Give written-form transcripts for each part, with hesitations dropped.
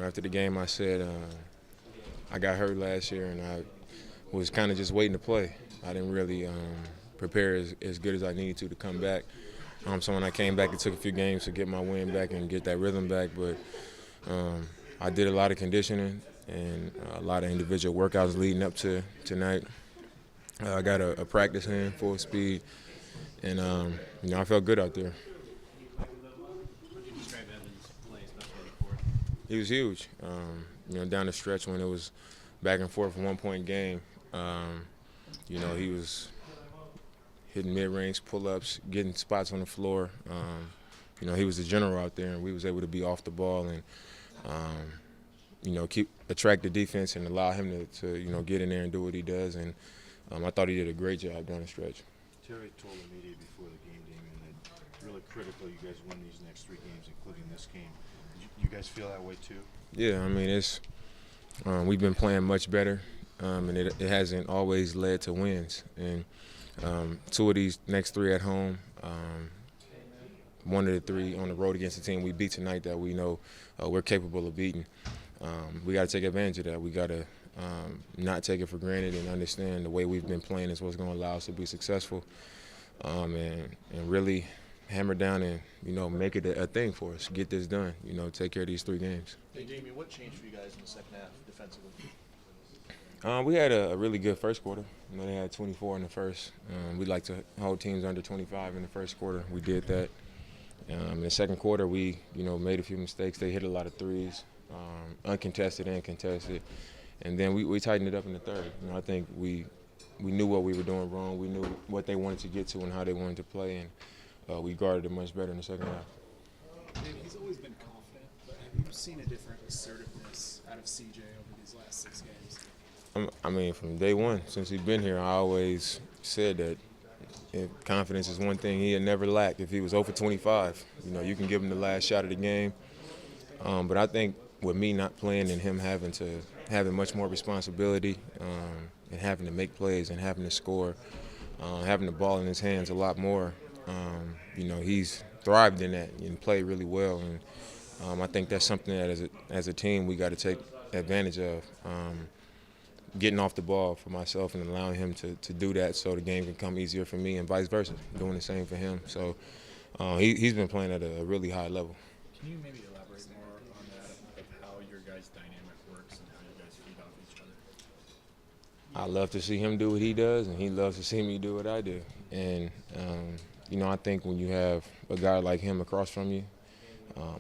After the game, I said I got hurt last year, and I was kind of just waiting to play. I didn't really prepare as good as I needed to come back. So when I came back, it took a few games to get my wind back and get that rhythm back. But I did a lot of conditioning and a lot of individual workouts leading up to tonight. I got a practice in full speed, and I felt good out there. Would you describe Evan's play, especially in the fourth? He was huge. Down the stretch when it was back and forth 1 point game, he was hitting mid-range pull-ups, getting spots on the floor. He was the general out there, and we was able to be off the ball and, attract the defense and allow him to get in there and do what he does. And I thought he did a great job down the stretch. Terry told the media before the game, Damian, that it's really critical you guys win these next 3 games, including this game. You guys feel that way too? Yeah, it's we've been playing much better, and it hasn't always led to wins. And 2 of these next 3 at home, 1 of the 3 on the road against the team we beat tonight that we know we're capable of beating. We got to take advantage of that. We got to not take it for granted and understand the way we've been playing is what's going to allow us to be successful, and really hammer down and make it a thing for us. Get this done. Take care of these 3 games. Hey, Damian, what changed for you guys in the second half defensively? We had a really good first quarter. They had 24 in the first. We like to hold teams under 25 in the first quarter. We did that. In the second quarter, we made a few mistakes. They hit a lot of threes, uncontested and contested. And then we tightened it up in the third. I think we knew what we were doing wrong. We knew what they wanted to get to and how they wanted to play, and we guarded it much better in the second half. Dave, he's always been confident, but have you seen a different assertiveness out of CJ over these last 6 games? From day one, since he's been here, I always said that if confidence is one thing he'd never lack. If he was 0 for 25, you can give him the last shot of the game. But I think with me not playing and him having much more responsibility and having to make plays and having to score, having the ball in his hands a lot more, he's thrived in that and played really well. And I think that's something that as a team we got to take advantage of. Getting off the ball for myself and allowing him to do that so the game can come easier for me and vice versa, doing the same for him. So he's been playing at a really high level. Can you maybe elaborate more on that, of how your guys' dynamic works and how you guys feed off each other? I love to see him do what he does, and he loves to see me do what I do. And, I think when you have a guy like him across from you,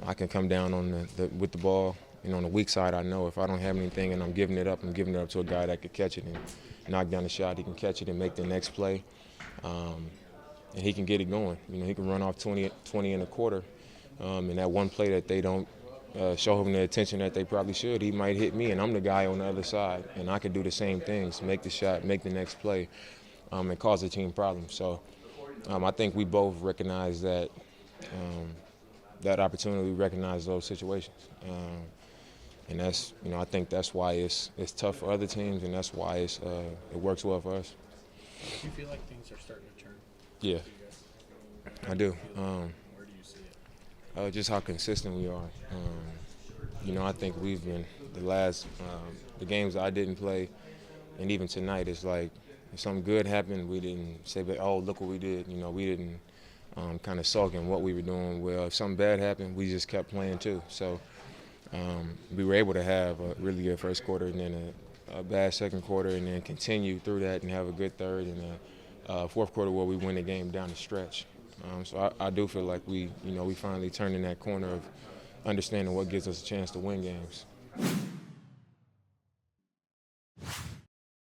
I can come down on with the ball. On the weak side, I know if I don't have anything and I'm giving it up to a guy that could catch it and knock down the shot. He can catch it and make the next play, and he can get it going. He can run off 20 in a quarter, and that one play that they don't show him the attention that they probably should, he might hit me, and I'm the guy on the other side, and I can do the same things, make the shot, make the next play, and cause the team problems. So I think we both recognize that opportunity, we recognize those situations. And that's, I think that's why it's tough for other teams, and that's why it works well for us. Do you feel like things are starting to turn? Yeah, I do. Where do you see it? Just how consistent we are. I think we've been the games I didn't play, and even tonight, it's like if something good happened, we didn't say, oh, look what we did. We didn't kind of sulk in what we were doing well. If something bad happened, we just kept playing too. So. We were able to have a really good first quarter and then a bad second quarter and then continue through that and have a good third and a fourth quarter where we win the game down the stretch. So I do feel like we finally turned in that corner of understanding what gives us a chance to win games.